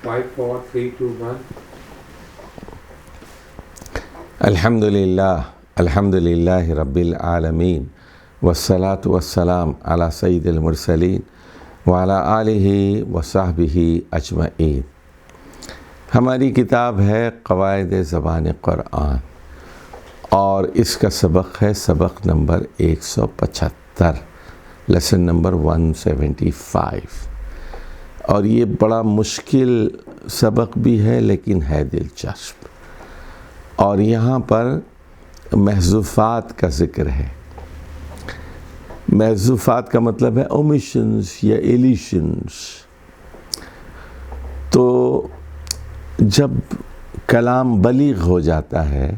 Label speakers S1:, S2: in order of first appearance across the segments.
S1: 5, 4, 3, 2, 1.
S2: الحمدللہ رب العالمین والصلاة والسلام علی سید المرسلین وعلی آلہ وصحبہ اجمعین۔ ہماری کتاب ہے قواعد زبان قرآن اور اس کا سبق ہے سبق نمبر 175، لیسن نمبر 175، اور یہ بڑا مشکل سبق بھی ہے لیکن ہے دلچسپ۔ اور یہاں پر محذوفات کا ذکر ہے۔ محذوفات کا مطلب ہے اومیشنز یا ایلیشنز۔ تو جب کلام بلیغ ہو جاتا ہے،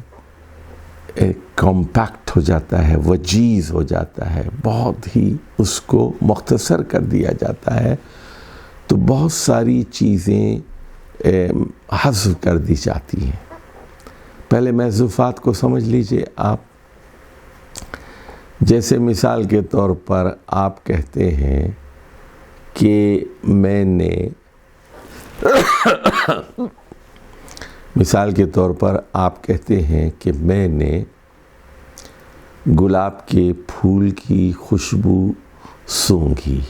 S2: کمپیکٹ ہو جاتا ہے، وجیز ہو جاتا ہے، بہت ہی اس کو مختصر کر دیا جاتا ہے، تو بہت ساری چیزیں حذف کر دی جاتی ہیں۔ پہلے محذوفات کو سمجھ لیجئے آپ۔ جیسے مثال کے طور پر آپ کہتے ہیں کہ میں نے مثال کے طور پر آپ کہتے ہیں کہ میں نے گلاب کے پھول کی خوشبو سونگھی۔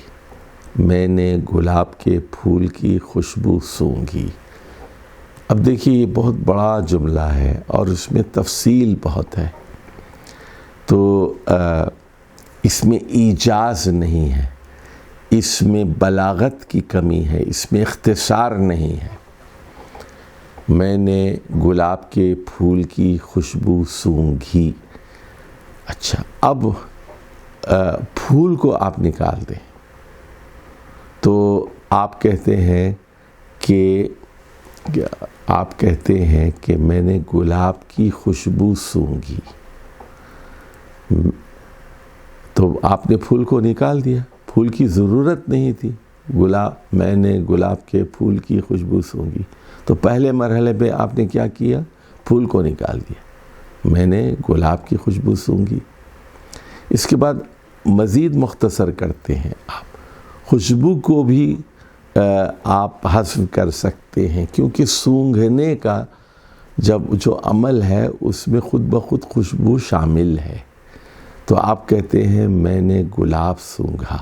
S2: میں نے گلاب کے پھول کی خوشبو سونگھی۔ اب دیکھیے یہ بہت بڑا جملہ ہے اور اس میں تفصیل بہت ہے، تو اس میں ایجاز نہیں ہے، اس میں بلاغت کی کمی ہے، اس میں اختصار نہیں ہے۔ میں نے گلاب کے پھول کی خوشبو سونگھی۔ اچھا، اب پھول کو آپ نکال دیں تو آپ کہتے ہیں کہ میں نے گلاب کی خوشبو سونگھی، تو آپ نے پھول کو نکال دیا، پھول کی ضرورت نہیں تھی۔ میں نے گلاب کے پھول کی خوشبو سونگھی، تو پہلے مرحلے پہ آپ نے کیا کیا؟ پھول کو نکال دیا، میں نے گلاب کی خوشبو سونگھی۔ اس کے بعد مزید مختصر کرتے ہیں آپ، خوشبو کو بھی آپ حذف کر سکتے ہیں، کیونکہ سونگھنے کا جو عمل ہے اس میں خود بخود خوشبو شامل ہے۔ تو آپ کہتے ہیں میں نے گلاب سونگھا،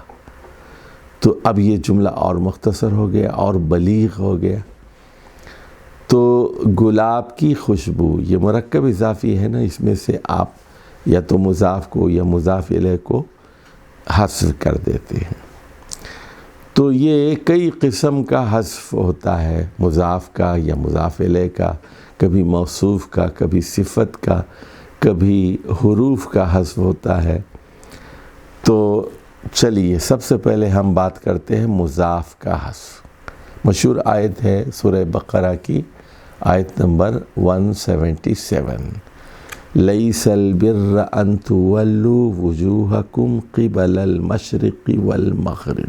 S2: تو اب یہ جملہ اور مختصر ہو گیا اور بلیغ ہو گیا۔ تو گلاب کی خوشبو، یہ مرکب اضافی ہے نا، اس میں سے آپ یا تو مضاف کو یا مضاف الیہ کو حذف کر دیتے ہیں۔ تو یہ کئی قسم کا حذف ہوتا ہے، مضاف کا یا مضاف الیہ کا، کبھی موصوف کا، کبھی صفت کا، کبھی حروف کا حذف ہوتا ہے۔ تو چلیے سب سے پہلے ہم بات کرتے ہیں مضاف کا حذف۔ مشہور آیت ہے سورہ بقرہ کی آیت نمبر 177، لَيْسَ الْبِرَّ أَن تُوَلُّوا وُجُوهَكُمْ قِبَلَ الْمَشْرِقِ وَالْمَغْرِبِ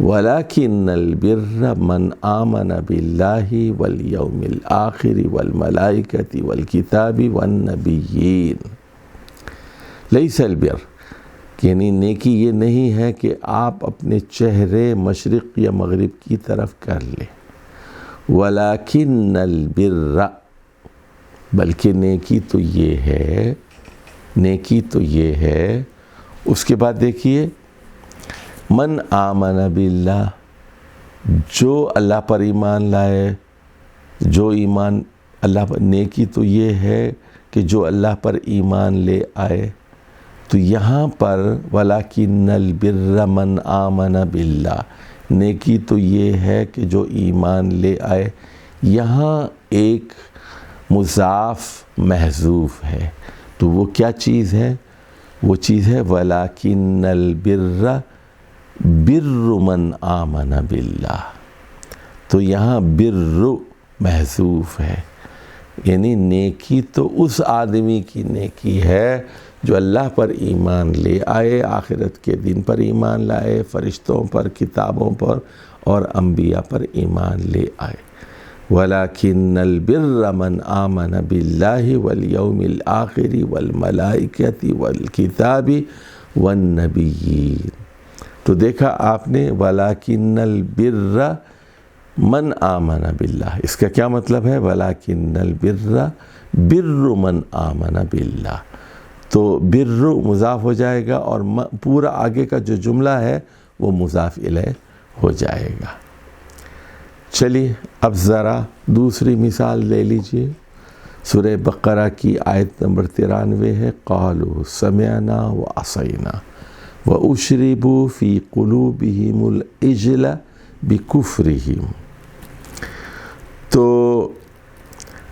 S2: وَلَكِنَّ الْبِرَّ مَنْ آمَنَ بِاللَّهِ وَالْيَوْمِ الْآخِرِ وَالْمَلَائِكَةِ وَالْكِتَابِ وَالنَّبِيِّينَ۔ لَيْسَ الْبِرَّ یعنی نیکی یہ نہیں ہے کہ آپ اپنے چہرے مشرق یا مغرب کی طرف کر لیں، وَلَكِنَّ الْبِرَّ بلکہ نیکی تو یہ ہے، اس کے بعد دیکھیے من آمن باللہ، جو اللہ پر ایمان لائے، جو ایمان اللہ پر، نیکی تو یہ ہے کہ جو اللہ پر ایمان لے آئے۔ تو یہاں پر وَلَكِنَّ الْبِرَّ مَنْ آمَنَ بِاللَّهِ، نیکی تو یہ ہے کہ جو ایمان لے آئے۔ یہاں ایک مضاف محذوف ہے، تو وہ کیا چیز ہے؟ وہ چیز ہے وَلَكِنَّ الْبِرَّ بِرُّ مَنْ آمَنَ بِاللَّهِ۔ تو یہاں بر محذوف ہے، یعنی نیکی تو اس آدمی کی نیکی ہے جو اللہ پر ایمان لے آئے، آخرت کے دن پر ایمان لائے، فرشتوں پر، کتابوں پر اور انبیاء پر ایمان لے آئے۔ وَلَكِنَّ الْبِرَّ مَنْ آمَنَ بِاللَّهِ وَالْيَوْمِ الْآخِرِ وَالْمَلَائِكَةِ وَالْكِتَابِ وَالنَّبِيِّينَ۔ تو دیکھا آپ نے وَلَكِنَّ الْبِرَّ من آمن باللہ، اس کا کیا مطلب ہے؟ وَلَكِنَّ الْبِرَّ بِرُّ مَنْ آمَنَ بِاللہ، تو بر مضاف ہو جائے گا اور پورا آگے کا جو جملہ ہے وہ مضاف الیہ ہو جائے گا۔ چلیے اب ذرا دوسری مثال لے لیجئے، سورہ بقرہ کی آیت نمبر 93 ہے، قالوا سمعنا وعصینا واشربوا فی قلوبہم العجل بکفرہم، تو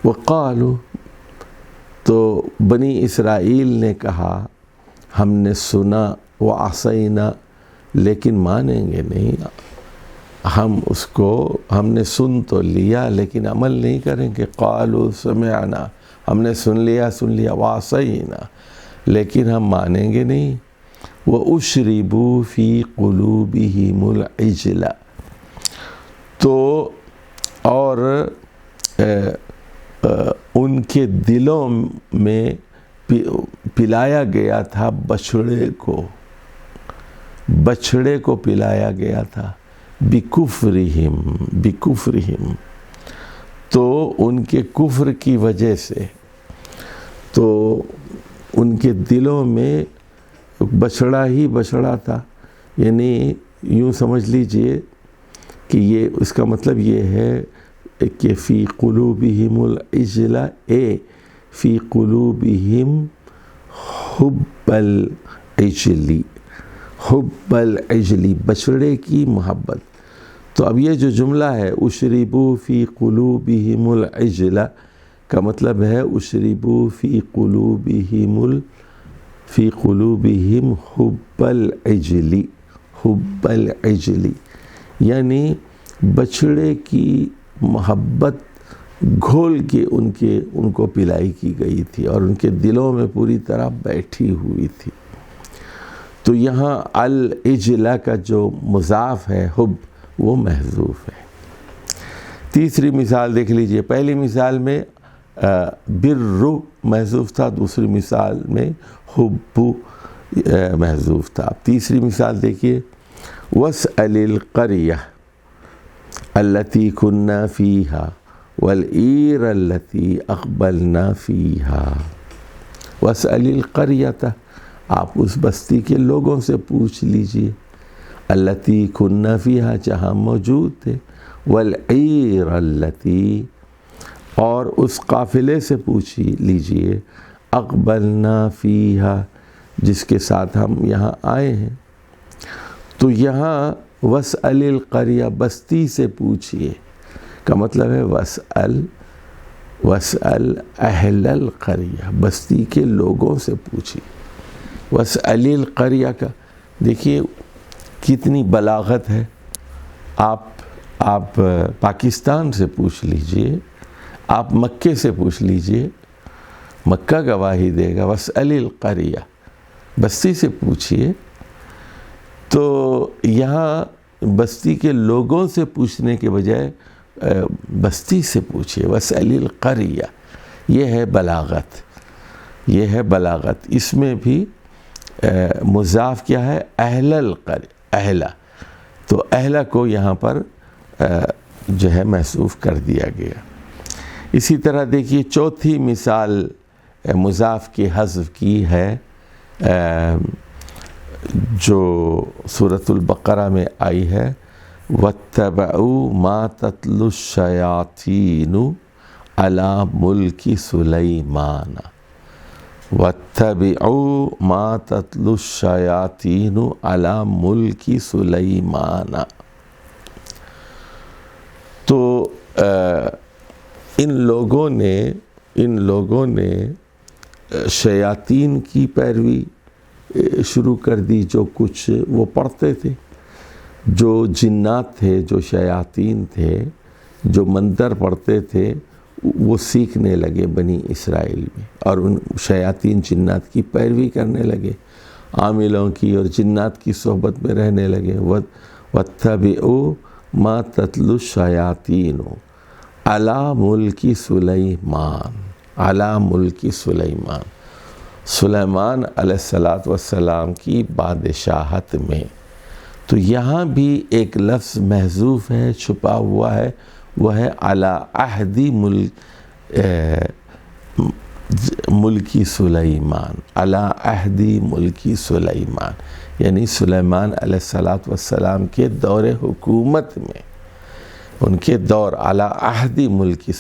S2: وقالوا، تو بنی اسرائیل نے کہا ہم نے سنا وعصینا لیکن مانیں گے نہیں، ہم نے سن تو لیا لیکن عمل نہیں کریں گے۔ قالوا سمعنا، ہم نے سن لیا وعصینا لیکن ہم مانیں گے نہیں۔ واشربوا فی قلوبہم العجل، تو اور ان کے دلوں میں پلایا گیا تھا بچھڑے کو پلایا گیا تھا، بکفرہم، تو ان کے کفر کی وجہ سے، تو ان کے دلوں میں بچھڑا ہی بچھڑا تھا، یعنی یوں سمجھ لیجئے کہ یہ اس کا مطلب یہ ہے کہ فی قلوبہم العجل، فی قلوبہم حب العجل، بچڑے کی محبت۔ تو اب یہ جو جملہ ہے اشربوا فی قلوبہم العجل کا مطلب ہے اشربوا فی قلوبہم حب العجل، یعنی بچڑے کی محبت گھول کے ان کو پلائی کی گئی تھی اور ان کے دلوں میں پوری طرح بیٹھی ہوئی تھی۔ تو یہاں العجل کا جو مضاف ہے حب، وہ محذوف ہے۔ تیسری مثال دیکھ لیجئے، پہلی مثال میں بر محذوف تھا، دوسری مثال میں حب محذوف تھا۔ تیسری مثال دیکھیے، وَاسْأَلِ الْقَرْيَةَ الَّتِي كُنَّا فِيهَا وَالْعِيرَ الَّتِي أَقْبَلْنَا فِيهَا۔ وَاسْأَلِ الْقَرْيَةَ، آپ اس بستی کے لوگوں سے پوچھ لیجئے، الَّتِي كُنَّا فِيهَا، جہاں موجود تھے، وَالْعِيرَ الَّتِي، اور اس قافلے سے پوچھ لیجئے، أَقْبَلْنَا فِيهَا، جس کے ساتھ ہم یہاں آئے ہیں۔ تو یہاں وَاسْأَلِ الْقَرْيَةَ، بستی سے پوچھئے کا مطلب ہے وَاسْأَلْ أَهْلَ الْقَرْيَةَ، بستی کے لوگوں سے پوچھئے۔ وَاسْأَلِ الْقَرْيَةَ کا دیکھیے کتنی بلاغت ہے، آپ پاکستان سے پوچھ لیجئے، آپ مکے سے پوچھ لیجئے، مکہ گواہی دے گا۔ وَاسْأَلِ الْقَرْيَةَ، بستی سے پوچھئے، تو یہاں بستی کے لوگوں سے پوچھنے کے بجائے بستی سے پوچھئے، وَاسْأَلِ الْقَرْيَةَ، یہ ہے بلاغت۔ اس میں بھی مضاف کیا ہے؟ اہل القرية، اہلہ، تو اہلہ کو یہاں پر جو ہے محذوف کر دیا گیا۔ اسی طرح دیکھیے چوتھی مثال مضاف کی حذف کی ہے جو سورۃ البقرہ میں آئی ہے، وَاتَّبَعُوا مَا تَتْلُو الشَّيَاطِينُ عَلَى مُلْكِ سُلَيْمَانَ، وَاتَّبِعُوا مَا تَتْلُو الشَّيَاطِينُ عَلَى مُلْكِ سُلَيْمَانَ۔ تو ان لوگوں نے شیاطین کی پیروی شروع کر دی، جو کچھ وہ پڑھتے تھے، جو جنات تھے، جو شیاطین تھے، جو منتر پڑھتے تھے، وہ سیکھنے لگے بنی اسرائیل میں، اور ان شیاطین جنات کی پیروی کرنے لگے، عاملوں کی اور جنات کی صحبت میں رہنے لگے۔ وَاتَّبِعُوا مَا تَتْلُو الشَّيَاطِينُ عَلَى مُلْكِ سُلَيْمَانَ، عَلَى مُلْكِ سُلَيْمَانَ، سلیمان علیہ السلام کی بادشاہت میں۔ تو یہاں بھی ایک لفظ محذوف ہے، چھپا ہوا ہے، وہ ہے علی عہد ملکی سلیمان، علی عہد ملکی سلیمان، یعنی سلیمان علیہ السلام کے دور حکومت میں، ان کے دور علی عہد ملکی،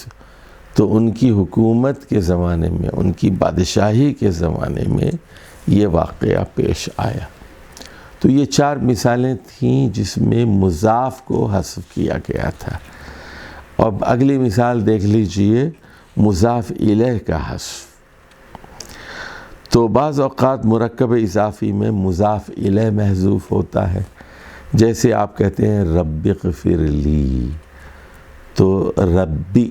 S2: تو ان کی حکومت کے زمانے میں، ان کی بادشاہی کے زمانے میں یہ واقعہ پیش آیا۔ تو یہ 4 مثالیں تھیں جس میں مضاف کو حذف کیا گیا تھا۔ اب اگلی مثال دیکھ لیجئے، مضاف الیہ کا حذف۔ تو بعض اوقات مرکب اضافی میں مضاف الیہ محذوف ہوتا ہے، جیسے آپ کہتے ہیں رب اغفر لی، تو ربی،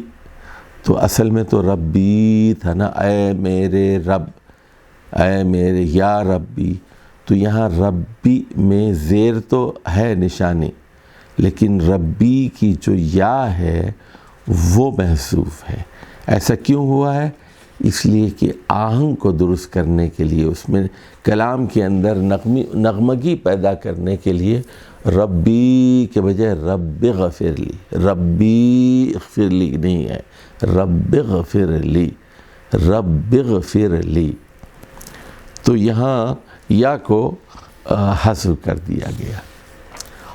S2: تو اصل میں تو ربی تھا نا، اے میرے رب، اے میرے یا ربی، تو یہاں ربی میں زیر تو ہے نشانی، لیکن ربی کی جو یا ہے وہ محذوف ہے۔ ایسا کیوں ہوا ہے؟ اس لیے کہ آہنگ کو درست کرنے کے لیے، اس میں کلام کے اندر نغمگی پیدا کرنے کے لیے ربی کے بجائے رب اغفر لی، ربی اغفر لی نہیں ہے، رب اغفر لی، رب اغفر لی، تو یہاں یا کو حذف کر دیا گیا۔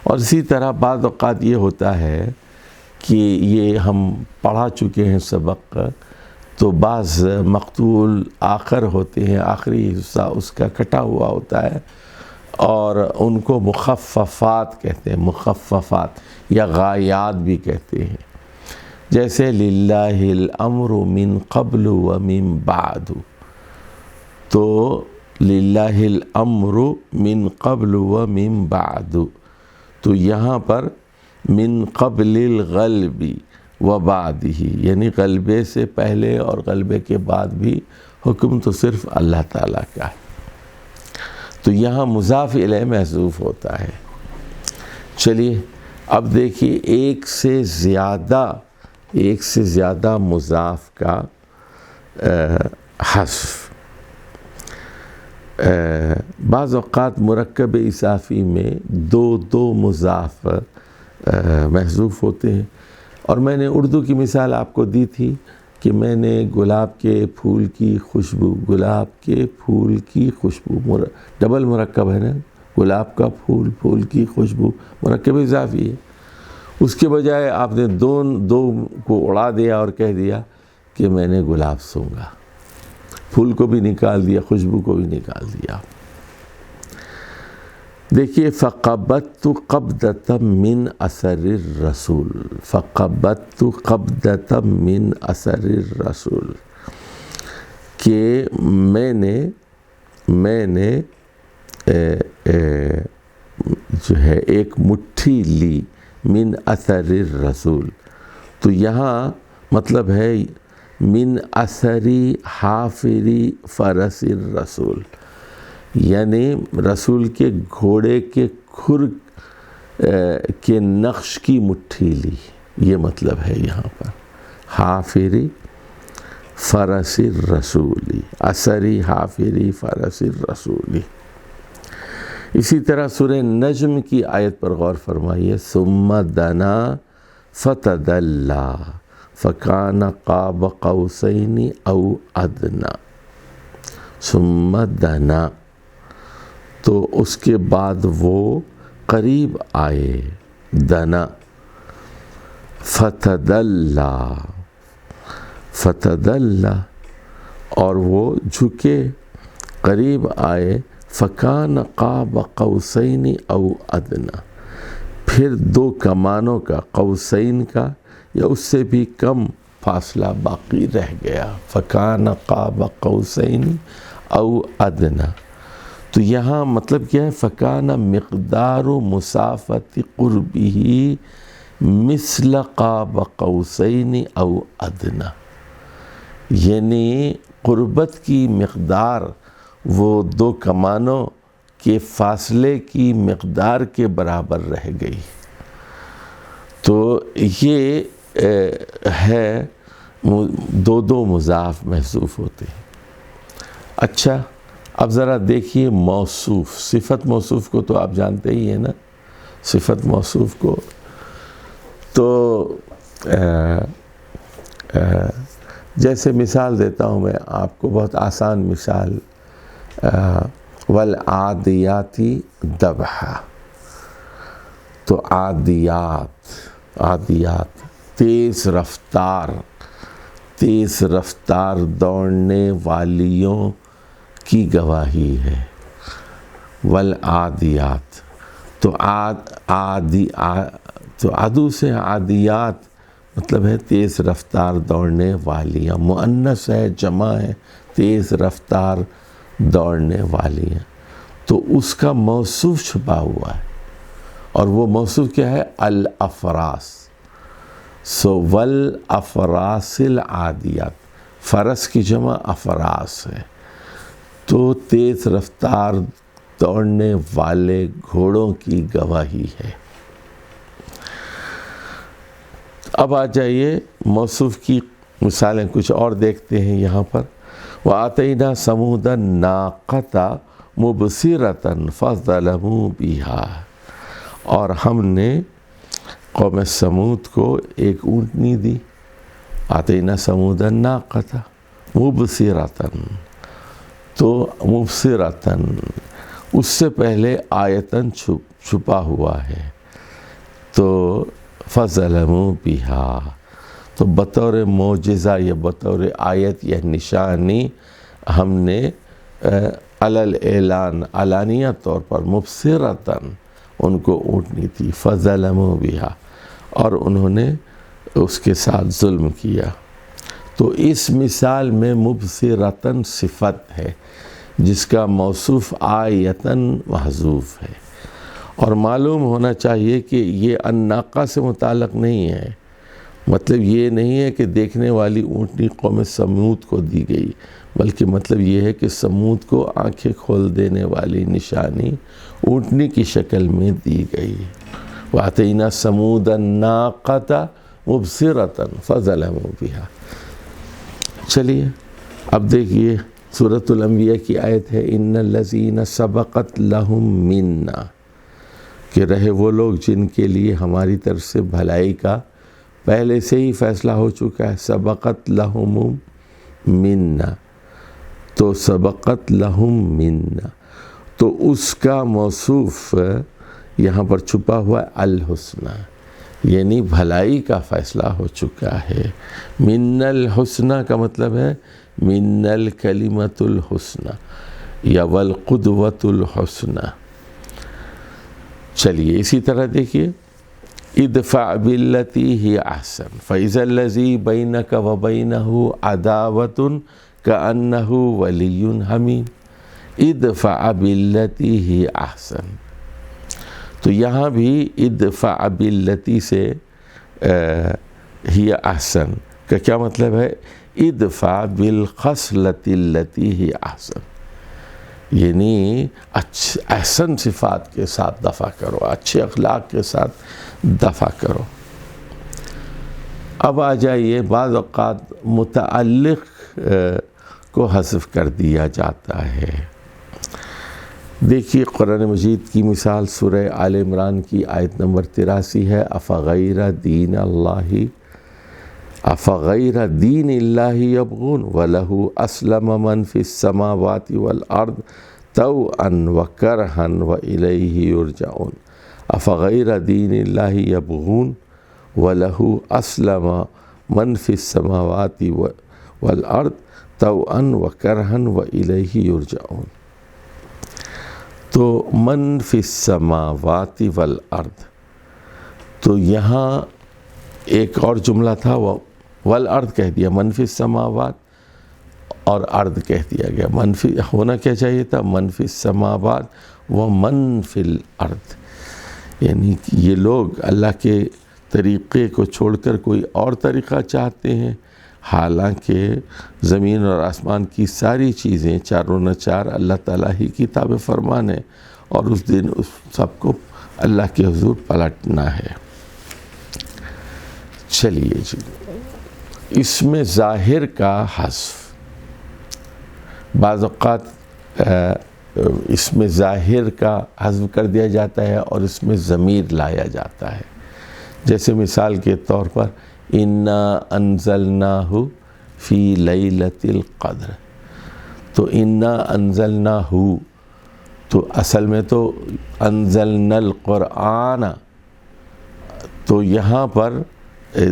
S2: اور اسی طرح بعض اوقات یہ ہوتا ہے کہ یہ ہم پڑھا چکے ہیں سبق، تو بعض مقتول آخر ہوتے ہیں، آخری حصہ اس کا کٹا ہوا ہوتا ہے، اور ان کو مخففات کہتے ہیں، مخففات یا غایات بھی کہتے ہیں، جیسے للہ الامر من قبل و من بعد، تو للہ الامر من قبل و من بعد، تو یہاں پر من قبل الغلب و بعدہ، یعنی غلبے سے پہلے اور غلبے کے بعد بھی حکم تو صرف اللہ تعالیٰ کا ہے، تو یہاں مضاف الیہ محذوف ہوتا ہے۔ چلیے اب دیکھیے ایک سے زیادہ مضاف کا حذف۔ بعض اوقات مرکب اضافی میں دو مضاف محذوف ہوتے ہیں، اور میں نے اردو کی مثال آپ کو دی تھی کہ میں نے گلاب کے پھول کی خوشبو، گلاب کے پھول کی خوشبو، ڈبل مرکب ہے نا، گلاب کا پھول، پھول کی خوشبو، مرکب اضافی ہے، اس کے بجائے آپ نے دو کو اڑا دیا اور کہہ دیا کہ میں نے گلاب سونگا، پھول کو بھی نکال دیا، خوشبو کو بھی نکال دیا۔ دیکھیے فقبضت قبضة من اثر الرسول، فقبضت قبضة من اثر الرسول، کہ میں نے جو ہے ایک مٹھی لی من اثر الرسول، تو یہاں مطلب ہے من اثری حافری فرس الرسول، یعنی رسول کے گھوڑے کے کھر کے نقش کی مٹھی لی، یہ مطلب ہے یہاں پر، حافری فرس الرسولی، اثری حافری فرس الرسولی۔ اسی طرح سورہ نجم کی آیت پر غور فرمائیے، ثم دنا فتدلی فکان قاب قوسین او ادنی، ثم دنا، تو اس کے بعد وہ قریب آئے، دنا، فتدلی، اور وہ جھکے، قریب آئے، فکان قاب قوسین او ادنی، پھر 2 کمانوں کا، قوسین کا یا اس سے بھی کم فاصلہ باقی رہ گیا، فکان قاب قوسین او ادنی، تو یہاں مطلب کیا ہے، فکان مقدار مسافت قربہ مثل قاب قوسین او ادنی، یعنی قربت کی مقدار وہ 2 کمانوں کے فاصلے کی مقدار کے برابر رہ گئی، تو یہ ہے دو مضاف محذوف ہوتے ہیں۔ اچھا اب ذرا دیکھیے موصوف، صفت موصوف کو تو آپ جانتے ہی ہیں نا، صفت موصوف کو. تو جیسے مثال دیتا ہوں میں آپ کو، بہت آسان مثال، والعادیاتی ضبحا. تو عادیات تیز رفتار دوڑنے والیوں کی گواہی ہے. والعادیات تو عدو سے عادیات مطلب ہے تیز رفتار دوڑنے والیاں. مؤنث ہے، جمع ہے، تیز رفتار دوڑنے والیاں. تو اس کا موصوف چھپا ہوا ہے، اور وہ موصوف کیا ہے؟ الافراس. سو والافراس العادیات، فرس کی جمع افراس ہے. تو تیز رفتار دوڑنے والے گھوڑوں کی گواہی ہے. اب آ جائیے موصوف کی مثالیں کچھ اور دیکھتے ہیں یہاں پر. وَآتَيْنَا ثَمُودَ النَّاقَةَ مُبْصِرَةً فَظَلَمُوا بِهَا. اور ہم نے قوم سمود کو ایک اونٹنی دی. آتَيْنَا ثَمُودَ النَّاقَةَ مُبْصِرَةً. تو مبصرةً اس سے پہلے آیتاً چھپا ہوا ہے. تو فَظَلَمُوا بِهَا، تو بطور معجزہ یا بطور آیت یا نشانی ہم نے علی الاعلان علانیہ طور پر مبصرةً ان کو اونٹنی تھی. فَظَلَمُوا بِهَا، اور انہوں نے اس کے ساتھ ظلم کیا. تو اس مثال میں مبصرةً صفت ہے جس کا موصوف آیتاً محذوف ہے. اور معلوم ہونا چاہیے کہ یہ الناقہ سے متعلق نہیں ہے. مطلب یہ نہیں ہے کہ دیکھنے والی اونٹنی قوم سمود کو دی گئی، بلکہ مطلب یہ ہے کہ سمود کو آنکھیں کھول دینے والی نشانی اونٹنی کی شکل میں دی گئی. وَآتَيْنَا ثَمُودَ النَّاقَةَ مُبْصِرَةً فَظَلَمُوا بِهَا. چلیے اب دیکھیے سورۃ الانبیاء کی آیت ہے ان الذین سبقت لہم منا، کہ رہے وہ لوگ جن کے لیے ہماری طرف سے بھلائی کا پہلے سے ہی فیصلہ ہو چکا ہے. سبقت لہم منا، تو سبقت لہم منا، تو اس کا موصوف یہاں پر چھپا ہوا ہے الحسنہ، یعنی بھلائی کا فیصلہ ہو چکا ہے. من الحسنہ کا مطلب ہے من الکلمۃ الحسنہ یا والقدوۃ الحسنہ. چلیے اسی طرح دیکھیے ادفع باللتی ہی احسن فاذا الذی بینک وبینہ عداوۃ کأنہ ولی حمیم. ادفع باللتی ہی احسن، تو یہاں بھی ادفع باللتی سے ہی احسن کا کیا مطلب ہے؟ ادفع بالخصلۃ التی ہی احسن، یعنی احسن صفات کے ساتھ دفع کرو، اچھے اخلاق کے ساتھ دفع کرو. اب آ جائیے بعض اوقات متعلق کو حذف کر دیا جاتا ہے. دیکھیے قرآن مجید کی مثال سورہ آل عمران کی آیت نمبر 83 ہے. افغیر دین اللہ یبغون وَلَهُ أَسْلَمَ مَنْ فِي السَّمَاوَاتِ وَالْأَرْضِ طَوْعًا وَكَرْهًا وَإِلَيْهِ يُرْجَعُونَ. افغیر دین اللہ یبغون وَلَهُ أَسْلَمَ مَنْ فِي السَّمَاوَاتِ وَالْأَرْضِ طَوْعًا وَكَرْهًا وَإِلَيْهِ يُرْجَعُونَ. تو من فی السماوات والارض، تو یہاں ایک اور جملہ تھا وہ والارض کہہ دیا، من فی السماوات اور ارض کہہ دیا گیا. منفی ہونا کیا چاہیے تھا؟ من فی السماوات و من فی الارض، یعنی یہ لوگ اللہ کے طریقے کو چھوڑ کر کوئی اور طریقہ چاہتے ہیں، حالانکہ زمین اور آسمان کی ساری چیزیں چاروں نہ چار اللہ تعالیٰ ہی کی تابع فرمان ہے، اور اس دن اس سب کو اللہ کے حضور پلٹنا ہے. چلیے جی، اس میں ظاہر کا حذف، بعض اوقات اس میں ظاہر کا حذف کر دیا جاتا ہے اور اس میں ضمیر لایا جاتا ہے. جیسے مثال کے طور پر انا انزلناہ فی لیلۃ القدر، تو انا انزلناہ، تو اصل میں تو انزلنا القرآن، تو یہاں پر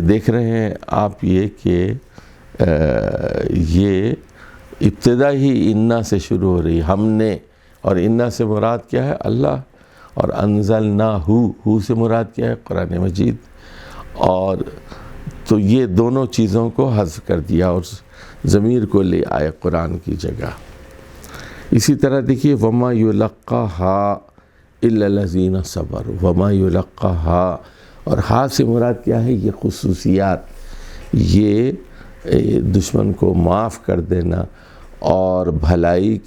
S2: دیکھ رہے ہیں آپ یہ کہ یہ ابتدا ہی انا سے شروع ہو رہی، ہم نے، اور انا سے مراد کیا ہے؟ اللہ، اور انزلناہ، ہو سے مراد کیا ہے؟ قرآن مجید. اور تو یہ دونوں چیزوں کو حذف کر دیا اور ضمیر کو لے آئے قرآن کی جگہ. اسی طرح دیکھیے وما یلقاہا الا الذین صبروا، وما یلقاہا، اور ہا سے مراد کیا ہے؟ یہ خصوصیات، یہ دشمن کو معاف کر دینا اور بھلائی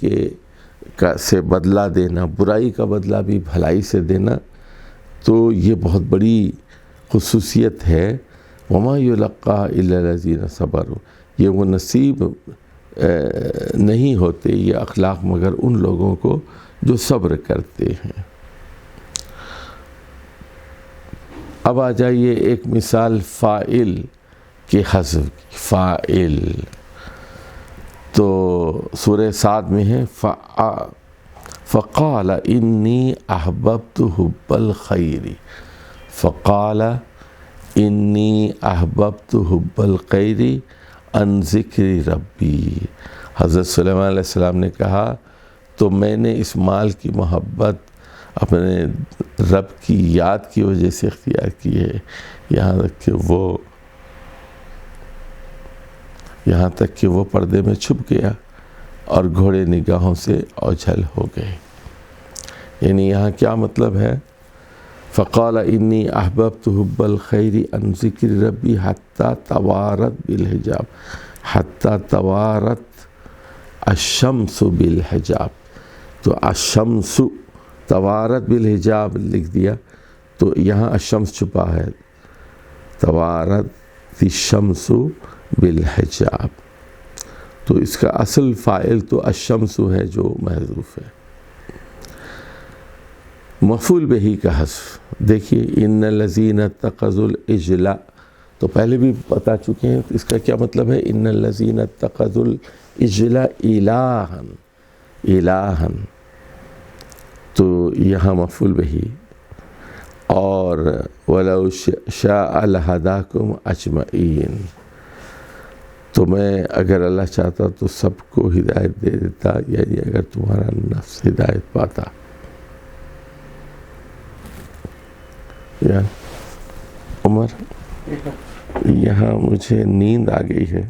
S2: سے بدلہ دینا، برائی کا بدلہ بھی بھلائی سے دینا، تو یہ بہت بڑی خصوصیت ہے. وما یلقاہا الا الذین صبروا، یہ وہ نصیب نہیں ہوتے یہ اخلاق مگر ان لوگوں کو جو صبر کرتے ہیں. اب آ جائیے ایک مثال فاعل کے حذف کی. فاعل تو سورہ صاد میں ہے فقال انی احببت حب الخیر، فقال انی احببت حب الخیر عن ذکر ربی. حضرت سلیمان علیہ السلام نے کہا تو میں نے اس مال کی محبت اپنے رب کی یاد کی وجہ سے اختیار کی ہے، یہاں تک کہ وہ پردے میں چھپ گیا اور گھوڑے نگاہوں سے اوجھل ہو گئے. یعنی یہاں کیا مطلب ہے؟ فقال انی احببت حب الخیر عن ذکر ربی حتی توارت بالحجاب، حتی توارت الشمس بالحجاب. تو الشمس توارت بالحجاب لکھ دیا تو یہاں الشمس چھپا ہے، توارت الشمس بالحجاب، تو اس کا اصل فاعل تو الشمس ہے جو محذوف ہے. مفعول بہ کا حذف دیکھیے ان الذین اتخذوا العجل، تو پہلے بھی بتا چکے ہیں اس کا کیا مطلب ہے. ان الذین اتخذوا العجل الہا، الہا، تو یہاں مفعول بہ. اور وَلَوْ شَاءَ لَهَدَاكُمْ أَجْمَعِينَ، تو میں اگر اللہ چاہتا تو سب کو ہدایت دے دیتا، یعنی اگر تمہارا نفس ہدایت پاتا. عمر، یہاں مجھے نیند آ گئی ہے.